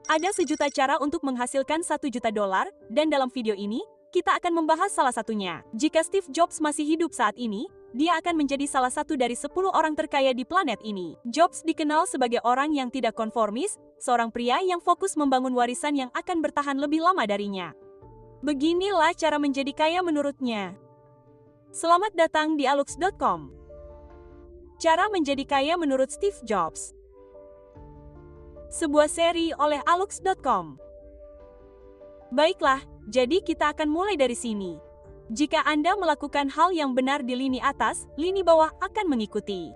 Ada sejuta cara untuk menghasilkan $1 juta, dan dalam video ini, kita akan membahas salah satunya. Jika Steve Jobs masih hidup saat ini, dia akan menjadi salah satu dari 10 orang terkaya di planet ini. Jobs dikenal sebagai orang yang tidak konformis, seorang pria yang fokus membangun warisan yang akan bertahan lebih lama darinya. Beginilah cara menjadi kaya menurutnya. Selamat datang di alux.com. Cara menjadi kaya menurut Steve Jobs. Sebuah seri oleh alux.com. Baiklah, jadi kita akan mulai dari sini. Jika Anda melakukan hal yang benar di lini atas, lini bawah akan mengikuti.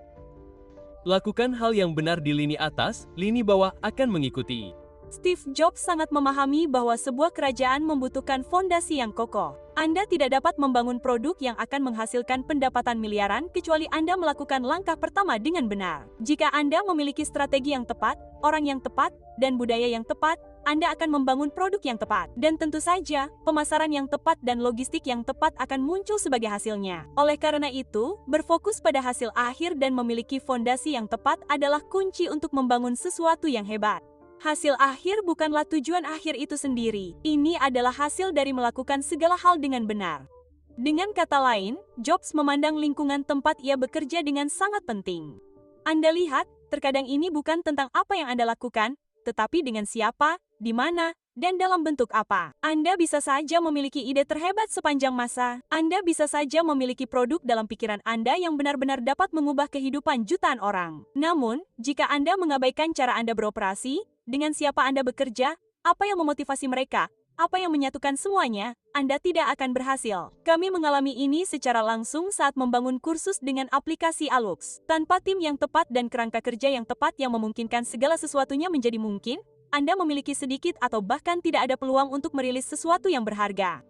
Lakukan hal yang benar di lini atas, lini bawah akan mengikuti. Steve Jobs sangat memahami bahwa sebuah kerajaan membutuhkan fondasi yang kokoh. Anda tidak dapat membangun produk yang akan menghasilkan pendapatan miliaran kecuali Anda melakukan langkah pertama dengan benar. Jika Anda memiliki strategi yang tepat, orang yang tepat, dan budaya yang tepat, Anda akan membangun produk yang tepat. Dan tentu saja, pemasaran yang tepat dan logistik yang tepat akan muncul sebagai hasilnya. Oleh karena itu, berfokus pada hasil akhir dan memiliki fondasi yang tepat adalah kunci untuk membangun sesuatu yang hebat. Hasil akhir bukanlah tujuan akhir itu sendiri. Ini adalah hasil dari melakukan segala hal dengan benar. Dengan kata lain, Jobs memandang lingkungan tempat ia bekerja dengan sangat penting. Anda lihat, terkadang ini bukan tentang apa yang Anda lakukan, tetapi dengan siapa, di mana, dan dalam bentuk apa. Anda bisa saja memiliki ide terhebat sepanjang masa. Anda bisa saja memiliki produk dalam pikiran Anda yang benar-benar dapat mengubah kehidupan jutaan orang. Namun, jika Anda mengabaikan cara Anda beroperasi, dengan siapa Anda bekerja, apa yang memotivasi mereka, apa yang menyatukan semuanya, Anda tidak akan berhasil. Kami mengalami ini secara langsung saat membangun kursus dengan aplikasi Alux. Tanpa tim yang tepat dan kerangka kerja yang tepat yang memungkinkan segala sesuatunya menjadi mungkin, Anda memiliki sedikit atau bahkan tidak ada peluang untuk merilis sesuatu yang berharga.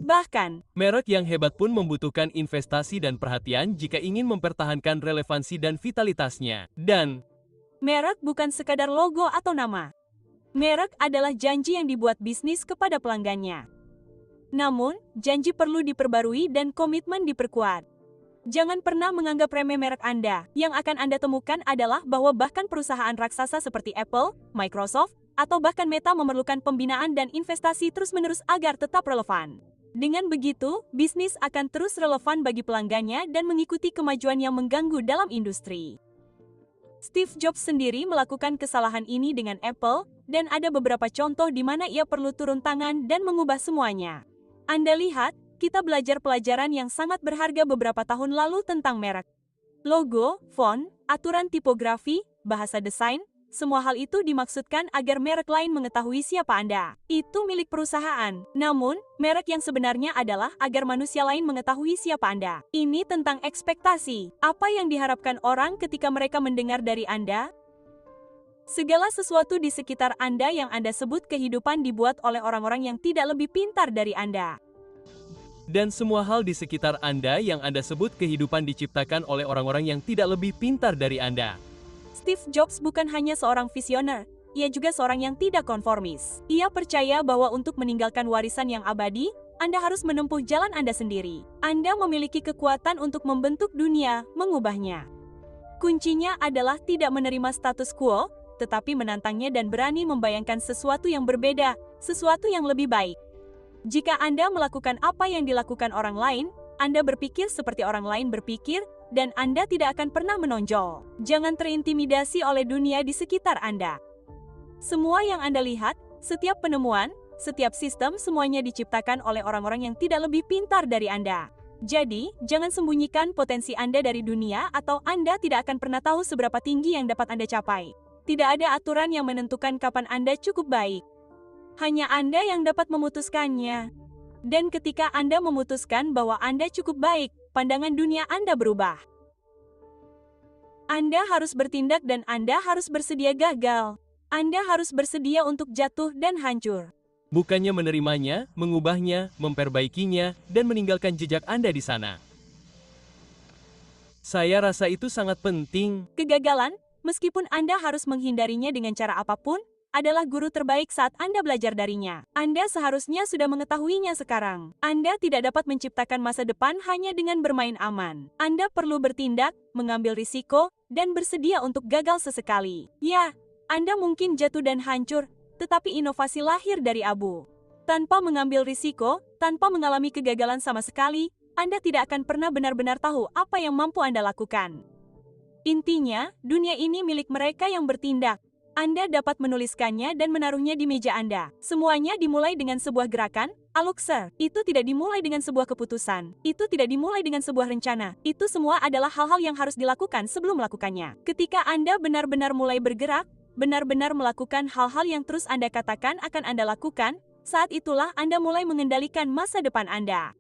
Bahkan, merek yang hebat pun membutuhkan investasi dan perhatian jika ingin mempertahankan relevansi dan vitalitasnya. Dan, merek bukan sekadar logo atau nama. Merek adalah janji yang dibuat bisnis kepada pelanggannya. Namun, janji perlu diperbarui dan komitmen diperkuat. Jangan pernah menganggap remeh merek Anda. Yang akan Anda temukan adalah bahwa bahkan perusahaan raksasa seperti Apple, Microsoft, atau bahkan Meta memerlukan pembinaan dan investasi terus-menerus agar tetap relevan. Dengan begitu, bisnis akan terus relevan bagi pelanggannya dan mengikuti kemajuan yang mengganggu dalam industri. Steve Jobs sendiri melakukan kesalahan ini dengan Apple, dan ada beberapa contoh di mana ia perlu turun tangan dan mengubah semuanya. Anda lihat, kita belajar pelajaran yang sangat berharga beberapa tahun lalu tentang merek. Logo, font, aturan tipografi, bahasa desain, semua hal itu dimaksudkan agar merek lain mengetahui siapa Anda. Itu milik perusahaan. Namun, merek yang sebenarnya adalah agar manusia lain mengetahui siapa Anda. Ini tentang ekspektasi. Apa yang diharapkan orang ketika mereka mendengar dari Anda? Segala sesuatu di sekitar Anda yang Anda sebut kehidupan dibuat oleh orang-orang yang tidak lebih pintar dari Anda. Dan semua hal di sekitar Anda yang Anda sebut kehidupan diciptakan oleh orang-orang yang tidak lebih pintar dari Anda. Steve Jobs bukan hanya seorang visioner, ia juga seorang yang tidak konformis. Ia percaya bahwa untuk meninggalkan warisan yang abadi, Anda harus menempuh jalan Anda sendiri. Anda memiliki kekuatan untuk membentuk dunia, mengubahnya. Kuncinya adalah tidak menerima status quo, tetapi menantangnya dan berani membayangkan sesuatu yang berbeda, sesuatu yang lebih baik. Jika Anda melakukan apa yang dilakukan orang lain, Anda berpikir seperti orang lain berpikir, dan Anda tidak akan pernah menonjol. Jangan terintimidasi oleh dunia di sekitar Anda. Semua yang Anda lihat, setiap penemuan, setiap sistem semuanya diciptakan oleh orang-orang yang tidak lebih pintar dari Anda. Jadi, jangan sembunyikan potensi Anda dari dunia atau Anda tidak akan pernah tahu seberapa tinggi yang dapat Anda capai. Tidak ada aturan yang menentukan kapan Anda cukup baik. Hanya Anda yang dapat memutuskannya. Dan ketika Anda memutuskan bahwa Anda cukup baik, pandangan dunia Anda berubah. Anda harus bertindak dan Anda harus bersedia gagal. Anda harus bersedia untuk jatuh dan hancur. Bukannya menerimanya, mengubahnya, memperbaikinya, dan meninggalkan jejak Anda di sana. Saya rasa itu sangat penting. Kegagalan, meskipun Anda harus menghindarinya dengan cara apapun, adalah guru terbaik saat Anda belajar darinya. Anda seharusnya sudah mengetahuinya sekarang. Anda tidak dapat menciptakan masa depan hanya dengan bermain aman. Anda perlu bertindak, mengambil risiko, dan bersedia untuk gagal sesekali. Ya, Anda mungkin jatuh dan hancur, tetapi inovasi lahir dari abu. Tanpa mengambil risiko, tanpa mengalami kegagalan sama sekali, Anda tidak akan pernah benar-benar tahu apa yang mampu Anda lakukan. Intinya, dunia ini milik mereka yang bertindak. Anda dapat menuliskannya dan menaruhnya di meja Anda. Semuanya dimulai dengan sebuah gerakan, Aluxer. Itu tidak dimulai dengan sebuah keputusan. Itu tidak dimulai dengan sebuah rencana. Itu semua adalah hal-hal yang harus dilakukan sebelum melakukannya. Ketika Anda benar-benar mulai bergerak, benar-benar melakukan hal-hal yang terus Anda katakan akan Anda lakukan, saat itulah Anda mulai mengendalikan masa depan Anda.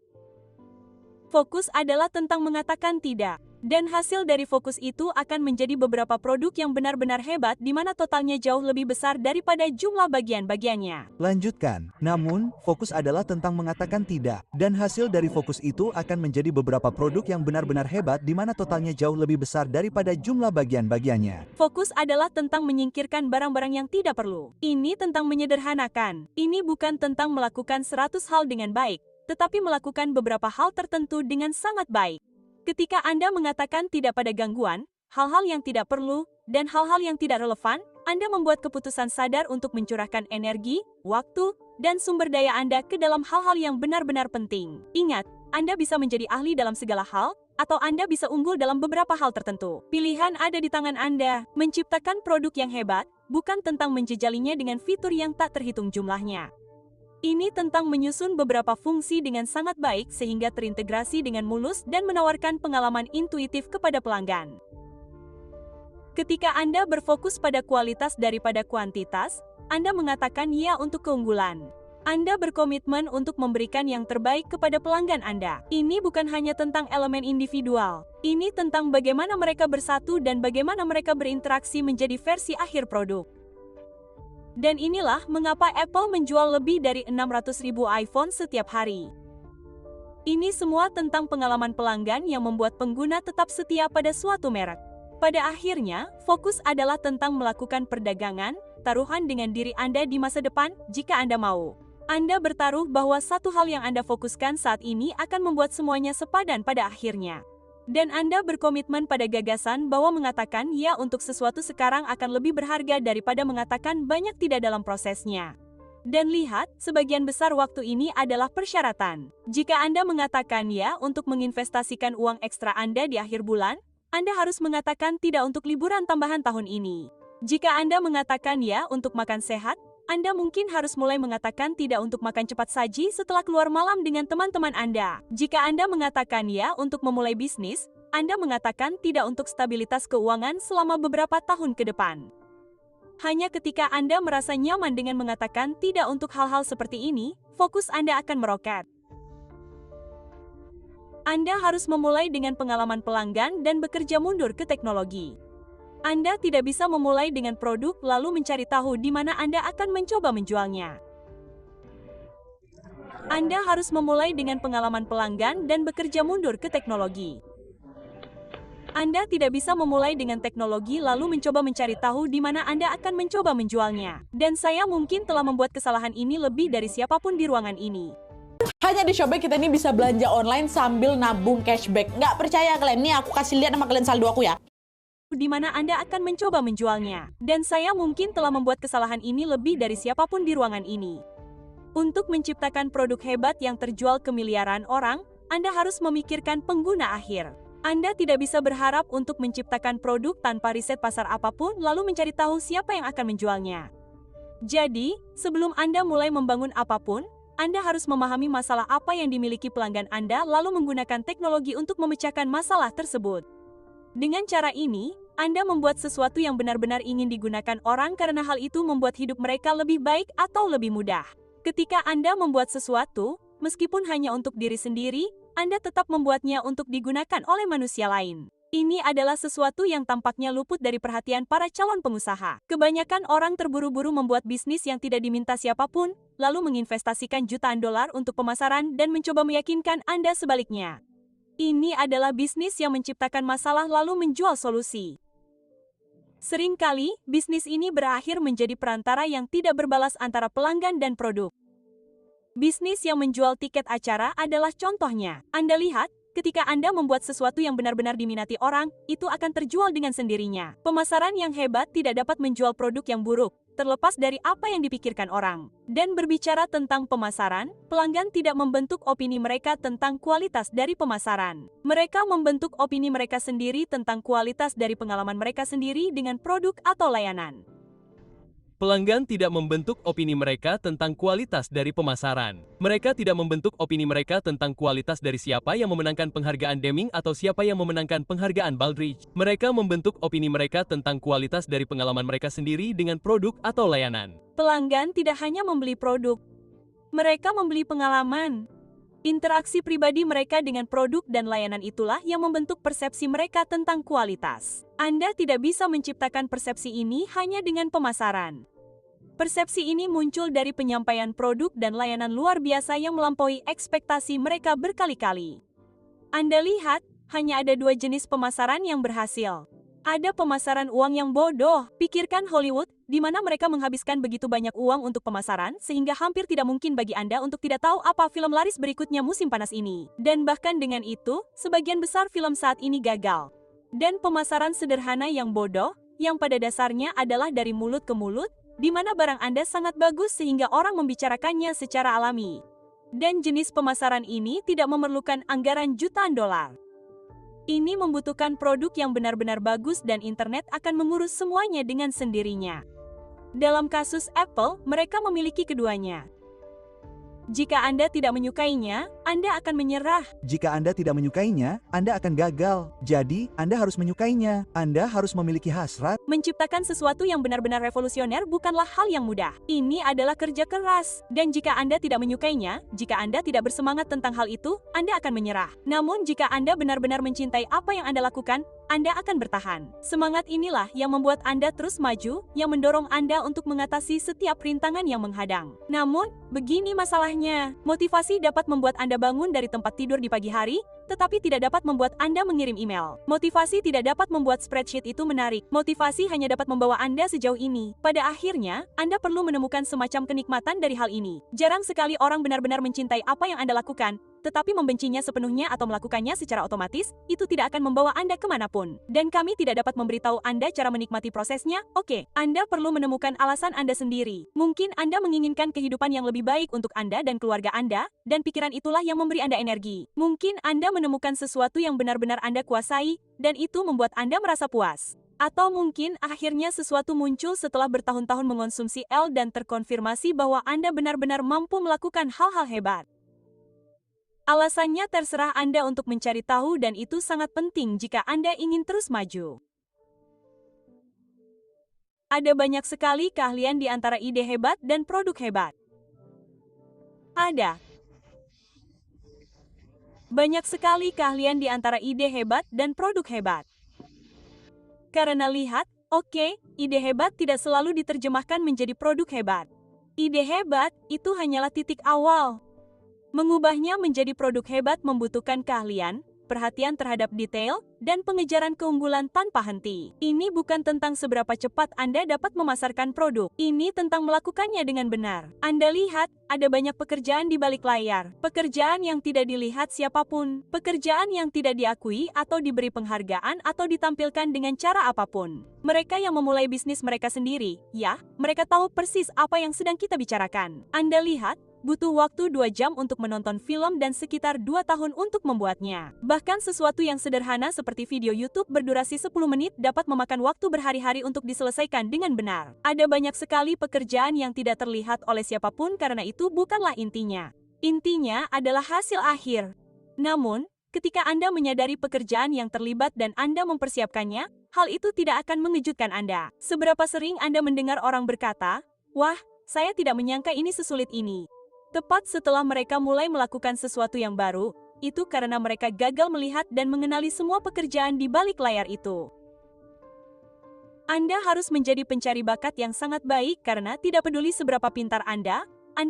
Fokus adalah tentang mengatakan tidak. Dan hasil dari fokus itu akan menjadi beberapa produk yang benar-benar hebat di mana totalnya jauh lebih besar daripada jumlah bagian-bagiannya. Lanjutkan. Namun, fokus adalah tentang mengatakan tidak. Dan hasil dari fokus itu akan menjadi beberapa produk yang benar-benar hebat di mana totalnya jauh lebih besar daripada jumlah bagian-bagiannya. Fokus adalah tentang menyingkirkan barang-barang yang tidak perlu. Ini tentang menyederhanakan. Ini bukan tentang melakukan 100 hal dengan baik, tetapi melakukan beberapa hal tertentu dengan sangat baik. Ketika Anda mengatakan tidak pada gangguan, hal-hal yang tidak perlu, dan hal-hal yang tidak relevan, Anda membuat keputusan sadar untuk mencurahkan energi, waktu, dan sumber daya Anda ke dalam hal-hal yang benar-benar penting. Ingat, Anda bisa menjadi ahli dalam segala hal, atau Anda bisa unggul dalam beberapa hal tertentu. Pilihan ada di tangan Anda. Menciptakan produk yang hebat, bukan tentang menjejalinya dengan fitur yang tak terhitung jumlahnya. Ini tentang menyusun beberapa fungsi dengan sangat baik sehingga terintegrasi dengan mulus dan menawarkan pengalaman intuitif kepada pelanggan. Ketika Anda berfokus pada kualitas daripada kuantitas, Anda mengatakan ya untuk keunggulan. Anda berkomitmen untuk memberikan yang terbaik kepada pelanggan Anda. Ini bukan hanya tentang elemen individual. Ini tentang bagaimana mereka bersatu dan bagaimana mereka berinteraksi menjadi versi akhir produk. Dan inilah mengapa Apple menjual lebih dari 600.000 iPhone setiap hari. Ini semua tentang pengalaman pelanggan yang membuat pengguna tetap setia pada suatu merek. Pada akhirnya, fokus adalah tentang melakukan perdagangan, taruhan dengan diri Anda di masa depan jika Anda mau. Anda bertaruh bahwa satu hal yang Anda fokuskan saat ini akan membuat semuanya sepadan pada akhirnya. Dan Anda berkomitmen pada gagasan bahwa mengatakan ya untuk sesuatu sekarang akan lebih berharga daripada mengatakan banyak tidak dalam prosesnya. Dan lihat, sebagian besar waktu ini adalah persyaratan. Jika Anda mengatakan ya untuk menginvestasikan uang ekstra Anda di akhir bulan, Anda harus mengatakan tidak untuk liburan tambahan tahun ini. Jika Anda mengatakan ya untuk makan sehat, Anda mungkin harus mulai mengatakan tidak untuk makan cepat saji setelah keluar malam dengan teman-teman Anda. Jika Anda mengatakan ya untuk memulai bisnis, Anda mengatakan tidak untuk stabilitas keuangan selama beberapa tahun ke depan. Hanya ketika Anda merasa nyaman dengan mengatakan tidak untuk hal-hal seperti ini, fokus Anda akan meroket. Anda harus memulai dengan pengalaman pelanggan dan bekerja mundur ke teknologi. Anda tidak bisa memulai dengan produk lalu mencari tahu di mana Anda akan mencoba menjualnya. Anda harus memulai dengan pengalaman pelanggan dan bekerja mundur ke teknologi. Anda tidak bisa memulai dengan teknologi lalu mencoba mencari tahu di mana Anda akan mencoba menjualnya. Dan saya mungkin telah membuat kesalahan ini lebih dari siapapun di ruangan ini. Hanya di Shopee kita ini bisa belanja online sambil nabung cashback. Nggak percaya kalian? Nih aku kasih lihat sama kalian saldo aku ya. Di mana Anda akan mencoba menjualnya. Dan saya mungkin telah membuat kesalahan ini lebih dari siapapun di ruangan ini. Untuk menciptakan produk hebat yang terjual ke miliaran orang, Anda harus memikirkan pengguna akhir. Anda tidak bisa berharap untuk menciptakan produk tanpa riset pasar apapun lalu mencari tahu siapa yang akan menjualnya. Jadi, sebelum Anda mulai membangun apapun, Anda harus memahami masalah apa yang dimiliki pelanggan Anda lalu menggunakan teknologi untuk memecahkan masalah tersebut. Dengan cara ini, Anda membuat sesuatu yang benar-benar ingin digunakan orang karena hal itu membuat hidup mereka lebih baik atau lebih mudah. Ketika Anda membuat sesuatu, meskipun hanya untuk diri sendiri, Anda tetap membuatnya untuk digunakan oleh manusia lain. Ini adalah sesuatu yang tampaknya luput dari perhatian para calon pengusaha. Kebanyakan orang terburu-buru membuat bisnis yang tidak diminta siapapun, lalu menginvestasikan jutaan dolar untuk pemasaran dan mencoba meyakinkan Anda sebaliknya. Ini adalah bisnis yang menciptakan masalah lalu menjual solusi. Seringkali, bisnis ini berakhir menjadi perantara yang tidak berbalas antara pelanggan dan produk. Bisnis yang menjual tiket acara adalah contohnya. Anda lihat, ketika Anda membuat sesuatu yang benar-benar diminati orang, itu akan terjual dengan sendirinya. Pemasaran yang hebat tidak dapat menjual produk yang buruk, terlepas dari apa yang dipikirkan orang. Dan berbicara tentang pemasaran, pelanggan tidak membentuk opini mereka tentang kualitas dari pemasaran. Mereka membentuk opini mereka sendiri tentang kualitas dari pengalaman mereka sendiri dengan produk atau layanan. Pelanggan tidak membentuk opini mereka tentang kualitas dari pemasaran. Mereka tidak membentuk opini mereka tentang kualitas dari siapa yang memenangkan penghargaan Deming atau siapa yang memenangkan penghargaan Baldrige. Mereka membentuk opini mereka tentang kualitas dari pengalaman mereka sendiri dengan produk atau layanan. Pelanggan tidak hanya membeli produk, mereka membeli pengalaman. Interaksi pribadi mereka dengan produk dan layanan itulah yang membentuk persepsi mereka tentang kualitas. Anda tidak bisa menciptakan persepsi ini hanya dengan pemasaran. Persepsi ini muncul dari penyampaian produk dan layanan luar biasa yang melampaui ekspektasi mereka berkali-kali. Anda lihat, hanya ada 2 jenis pemasaran yang berhasil. Ada pemasaran uang yang bodoh. Pikirkan Hollywood, di mana mereka menghabiskan begitu banyak uang untuk pemasaran sehingga hampir tidak mungkin bagi Anda untuk tidak tahu apa film laris berikutnya musim panas ini. Dan bahkan dengan itu, sebagian besar film saat ini gagal. Dan pemasaran sederhana yang bodoh, yang pada dasarnya adalah dari mulut ke mulut, di mana barang Anda sangat bagus sehingga orang membicarakannya secara alami. Dan jenis pemasaran ini tidak memerlukan anggaran jutaan dolar. Ini membutuhkan produk yang benar-benar bagus dan internet akan mengurus semuanya dengan sendirinya. Dalam kasus Apple, mereka memiliki keduanya. Jika Anda tidak menyukainya, Anda akan menyerah. Jika Anda tidak menyukainya, Anda akan gagal. Jadi, Anda harus menyukainya. Anda harus memiliki hasrat. Menciptakan sesuatu yang benar-benar revolusioner bukanlah hal yang mudah. Ini adalah kerja keras. Dan jika Anda tidak menyukainya, jika Anda tidak bersemangat tentang hal itu, Anda akan menyerah. Namun jika Anda benar-benar mencintai apa yang Anda lakukan, Anda akan bertahan. Semangat inilah yang membuat Anda terus maju, yang mendorong Anda untuk mengatasi setiap rintangan yang menghadang. Namun, begini masalahnya. Motivasi dapat membuat Anda bangun dari tempat tidur di pagi hari, tetapi tidak dapat membuat Anda mengirim email. Motivasi tidak dapat membuat spreadsheet itu menarik. Motivasi hanya dapat membawa Anda sejauh ini. Pada akhirnya, Anda perlu menemukan semacam kenikmatan dari hal ini. Jarang sekali orang benar-benar mencintai apa yang Anda lakukan, tetapi membencinya sepenuhnya atau melakukannya secara otomatis, itu tidak akan membawa Anda kemanapun. Dan kami tidak dapat memberitahu Anda cara menikmati prosesnya. Oke, Anda perlu menemukan alasan Anda sendiri. Mungkin Anda menginginkan kehidupan yang lebih baik untuk Anda dan keluarga Anda, dan pikiran itulah yang memberi Anda energi. Mungkin Anda menemukan sesuatu yang benar-benar Anda kuasai, dan itu membuat Anda merasa puas. Atau mungkin akhirnya sesuatu muncul setelah bertahun-tahun mengonsumsi L dan terkonfirmasi bahwa Anda benar-benar mampu melakukan hal-hal hebat. Alasannya terserah Anda untuk mencari tahu dan itu sangat penting jika Anda ingin terus maju. Ada banyak sekali keahlian di antara ide hebat dan produk hebat. Ada banyak sekali keahlian di antara ide hebat dan produk hebat. Karena lihat, oke, ide hebat tidak selalu diterjemahkan menjadi produk hebat. Ide hebat itu hanyalah titik awal. Mengubahnya menjadi produk hebat membutuhkan keahlian, perhatian terhadap detail, dan pengejaran keunggulan tanpa henti. Ini bukan tentang seberapa cepat Anda dapat memasarkan produk. Ini tentang melakukannya dengan benar. Anda lihat, ada banyak pekerjaan di balik layar. Pekerjaan yang tidak dilihat siapapun. Pekerjaan yang tidak diakui atau diberi penghargaan atau ditampilkan dengan cara apapun. Mereka yang memulai bisnis mereka sendiri, ya, mereka tahu persis apa yang sedang kita bicarakan. Anda lihat, butuh waktu 2 jam untuk menonton film dan sekitar 2 tahun untuk membuatnya. Bahkan sesuatu yang sederhana seperti video YouTube berdurasi 10 menit dapat memakan waktu berhari-hari untuk diselesaikan dengan benar. Ada banyak sekali pekerjaan yang tidak terlihat oleh siapapun karena itu bukanlah intinya. Intinya adalah hasil akhir. Namun, ketika Anda menyadari pekerjaan yang terlibat dan Anda mempersiapkannya, hal itu tidak akan mengejutkan Anda. Seberapa sering Anda mendengar orang berkata, "Wah, saya tidak menyangka ini sesulit ini." Tepat setelah mereka mulai melakukan sesuatu yang baru, itu karena mereka gagal melihat dan mengenali semua pekerjaan di balik layar itu. Anda harus menjadi pencari bakat yang sangat baik karena tidak peduli seberapa pintar Anda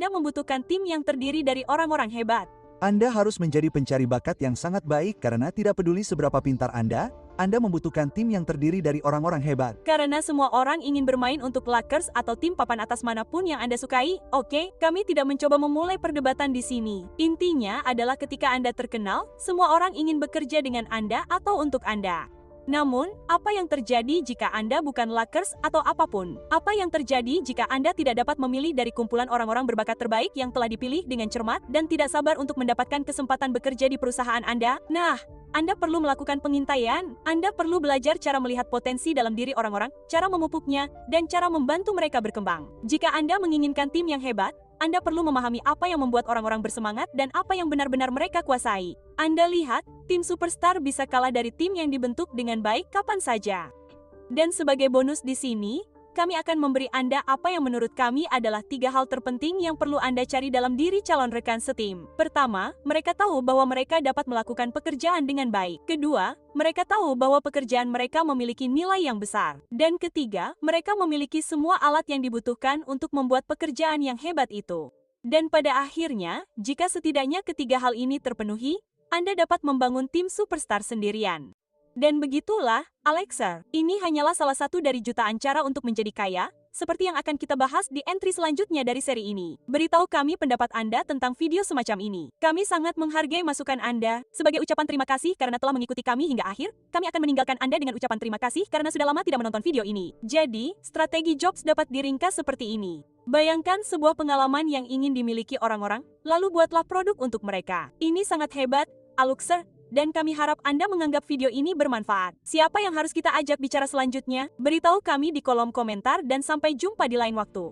membutuhkan tim yang terdiri dari orang-orang hebat. Anda harus menjadi pencari bakat yang sangat baik karena tidak peduli seberapa pintar Anda Anda membutuhkan tim yang terdiri dari orang-orang hebat. Karena semua orang ingin bermain untuk Lakers atau tim papan atas manapun yang Anda sukai, oke, kami tidak mencoba memulai perdebatan di sini. Intinya adalah ketika Anda terkenal, semua orang ingin bekerja dengan Anda atau untuk Anda. Namun, apa yang terjadi jika Anda bukan Lakers atau apapun? Apa yang terjadi jika Anda tidak dapat memilih dari kumpulan orang-orang berbakat terbaik yang telah dipilih dengan cermat dan tidak sabar untuk mendapatkan kesempatan bekerja di perusahaan Anda? Nah, Anda perlu melakukan pengintaian. Anda perlu belajar cara melihat potensi dalam diri orang-orang, cara memupuknya, dan cara membantu mereka berkembang. Jika Anda menginginkan tim yang hebat, Anda perlu memahami apa yang membuat orang-orang bersemangat dan apa yang benar-benar mereka kuasai. Anda lihat, tim superstar bisa kalah dari tim yang dibentuk dengan baik kapan saja. Dan sebagai bonus di sini, kami akan memberi Anda apa yang menurut kami adalah 3 hal terpenting yang perlu Anda cari dalam diri calon rekan setim. Pertama, mereka tahu bahwa mereka dapat melakukan pekerjaan dengan baik. Kedua, mereka tahu bahwa pekerjaan mereka memiliki nilai yang besar. Dan ketiga, mereka memiliki semua alat yang dibutuhkan untuk membuat pekerjaan yang hebat itu. Dan pada akhirnya, jika setidaknya ketiga hal ini terpenuhi, Anda dapat membangun tim superstar sendirian. Dan begitulah, Alexa, ini hanyalah salah satu dari jutaan cara untuk menjadi kaya, seperti yang akan kita bahas di entry selanjutnya dari seri ini. Beritahu kami pendapat Anda tentang video semacam ini. Kami sangat menghargai masukan Anda. Sebagai ucapan terima kasih karena telah mengikuti kami hingga akhir, kami akan meninggalkan Anda dengan ucapan terima kasih karena sudah lama tidak menonton video ini. Jadi, strategi Jobs dapat diringkas seperti ini. Bayangkan sebuah pengalaman yang ingin dimiliki orang-orang, lalu buatlah produk untuk mereka. Ini sangat hebat, Alexa. Dan kami harap Anda menganggap video ini bermanfaat. Siapa yang harus kita ajak bicara selanjutnya? Beritahu kami di kolom komentar dan sampai jumpa di lain waktu.